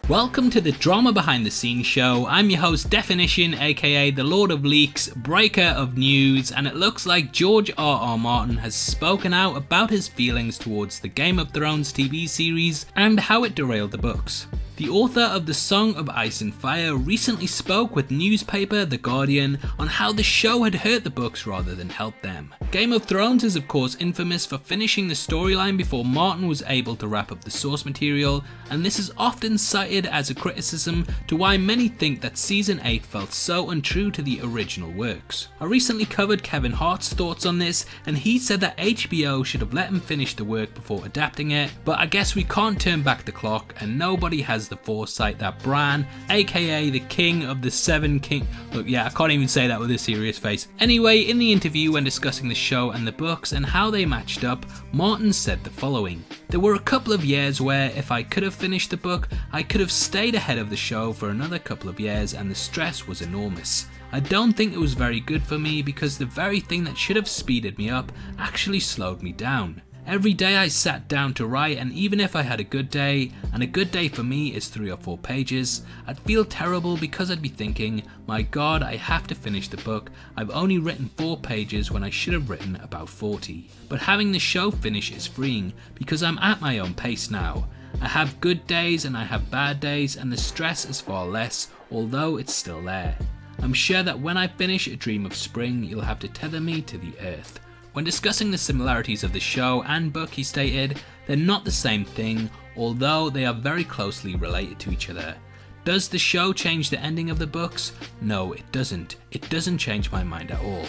Welcome to the Drama Behind the Scenes show. I'm your host Deffinition, aka the Lord of Leaks, breaker of news, and it looks like George R.R. Martin has spoken out about his feelings towards the Game of Thrones TV series and how it derailed the books. The author of The Song of Ice and Fire recently spoke with newspaper The Guardian on how the show had hurt the books rather than helped them. Game of Thrones is of course infamous for finishing the storyline before Martin was able to wrap up the source material, and this is often cited as a criticism to why many think that Season 8 felt so untrue to the original works. I recently covered Kevin Hart's thoughts on this, and he said that HBO should have let him finish the work before adapting it, but I guess we can't turn back the clock, and nobody has the foresight that Bran, aka the King of the Seven King... Look, yeah, I can't even say that with a serious face. Anyway, in the interview when discussing the show and the books and how they matched up, Martin said the following. There were a couple of years where if I could have finished the book, I could have stayed ahead of the show for another couple of years and the stress was enormous. I don't think it was very good for me because the very thing that should have speeded me up actually slowed me down. Every day I sat down to write, and even if I had a good day, and a good day for me is 3 or 4 pages, I'd feel terrible because I'd be thinking, my god, I have to finish the book, I've only written 4 pages when I should have written about 40. But having the show finish is freeing because I'm at my own pace now. I have good days and I have bad days, and the stress is far less, although it's still there. I'm sure that when I finish A Dream of Spring, you'll have to tether me to the earth. When discussing the similarities of the show and book, he stated, they're not the same thing, although they are very closely related to each other. Does the show change the ending of the books? No, it doesn't. It doesn't change my mind at all.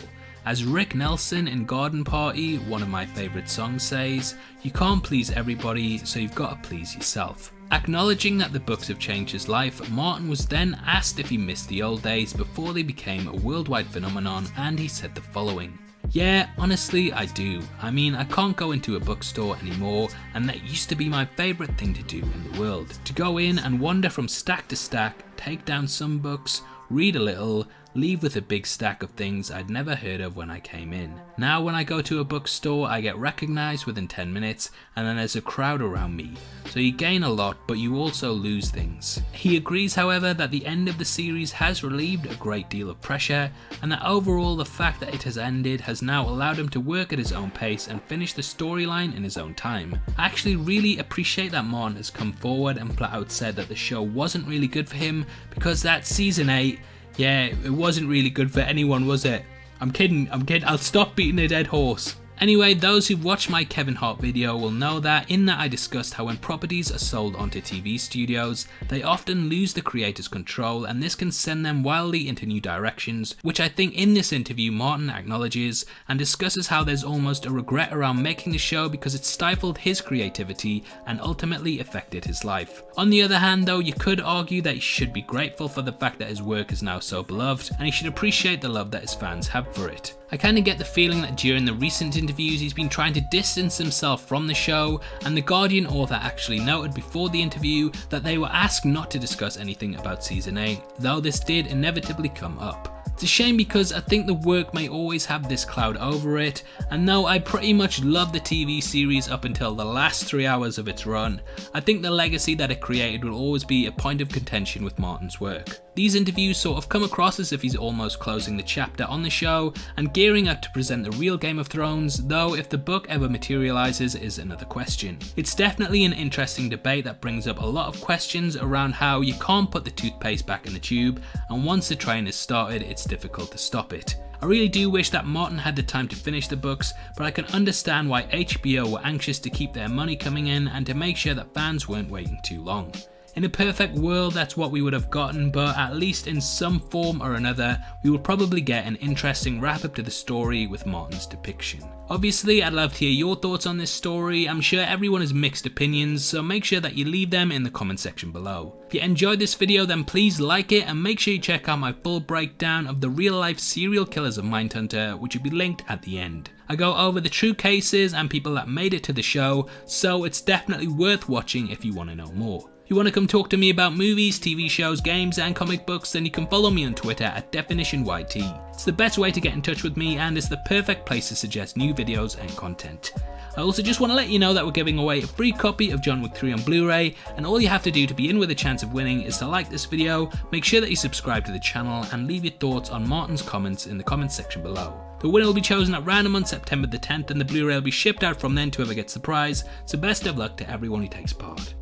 As Rick Nelson in Garden Party, one of my favourite songs, says, you can't please everybody, so you've got to please yourself. Acknowledging that the books have changed his life, Martin was then asked if he missed the old days before they became a worldwide phenomenon, and he said the following. Yeah, honestly I do. I mean, I can't go into a bookstore anymore, and that used to be my favourite thing to do in the world. To go in and wander from stack to stack, take down some books, read a little, leave with a big stack of things I'd never heard of when I came in. Now when I go to a bookstore, I get recognised within 10 minutes and then there's a crowd around me. So you gain a lot, but you also lose things. He agrees, however, that the end of the series has relieved a great deal of pressure, and that overall the fact that it has ended has now allowed him to work at his own pace and finish the storyline in his own time. I actually really appreciate that Martin has come forward and flat out said that the show wasn't really good for him, because that Season 8, yeah, it wasn't really good for anyone, was it? I'm kidding, I'll stop beating a dead horse. Anyway, those who've watched my Kevin Hart video will know that in that I discussed how when properties are sold onto TV studios, they often lose the creator's control, and this can send them wildly into new directions, which I think in this interview Martin acknowledges and discusses how there's almost a regret around making the show because it stifled his creativity and ultimately affected his life. On the other hand though, you could argue that he should be grateful for the fact that his work is now so beloved, and he should appreciate the love that his fans have for it. I kinda get the feeling that during the recent interviews he's been trying to distance himself from the show, and the Guardian author actually noted before the interview that they were asked not to discuss anything about Season 8, though this did inevitably come up. It's a shame because I think the work may always have this cloud over it, and though I pretty much love the TV series up until the last 3 hours of its run, I think the legacy that it created will always be a point of contention with Martin's work. These interviews sort of come across as if he's almost closing the chapter on the show and gearing up to present the real Game of Thrones, though if the book ever materialises is another question. It's definitely an interesting debate that brings up a lot of questions around how you can't put the toothpaste back in the tube, and once the train is started it's difficult to stop it. I really do wish that Martin had the time to finish the books, but I can understand why HBO were anxious to keep their money coming in and to make sure that fans weren't waiting too long. In a perfect world that's what we would have gotten, but at least in some form or another we will probably get an interesting wrap up to the story with Martin's depiction. Obviously I'd love to hear your thoughts on this story. I'm sure everyone has mixed opinions, so make sure that you leave them in the comment section below. If you enjoyed this video then please like it, and make sure you check out my full breakdown of the real life serial killers of Mindhunter, which will be linked at the end. I go over the true cases and people that made it to the show, so it's definitely worth watching if you want to know more. If you want to come talk to me about movies, TV shows, games and comic books, then you can follow me on Twitter at DeffinitionYT. It's the best way to get in touch with me, and it's the perfect place to suggest new videos and content. I also just want to let you know that we're giving away a free copy of John Wick 3 on Blu-ray, and all you have to do to be in with a chance of winning is to like this video, make sure that you subscribe to the channel, and leave your thoughts on Martin's comments in the comments section below. The winner will be chosen at random on September the 10th, and the Blu-ray will be shipped out from then to whoever gets the prize, so best of luck to everyone who takes part.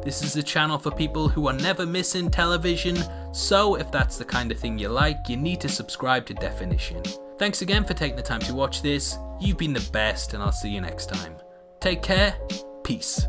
This is a channel for people who are never missing television, so if that's the kind of thing you like, you need to subscribe to Deffinition. Thanks again for taking the time to watch this. You've been the best, and I'll see you next time. Take care. Peace.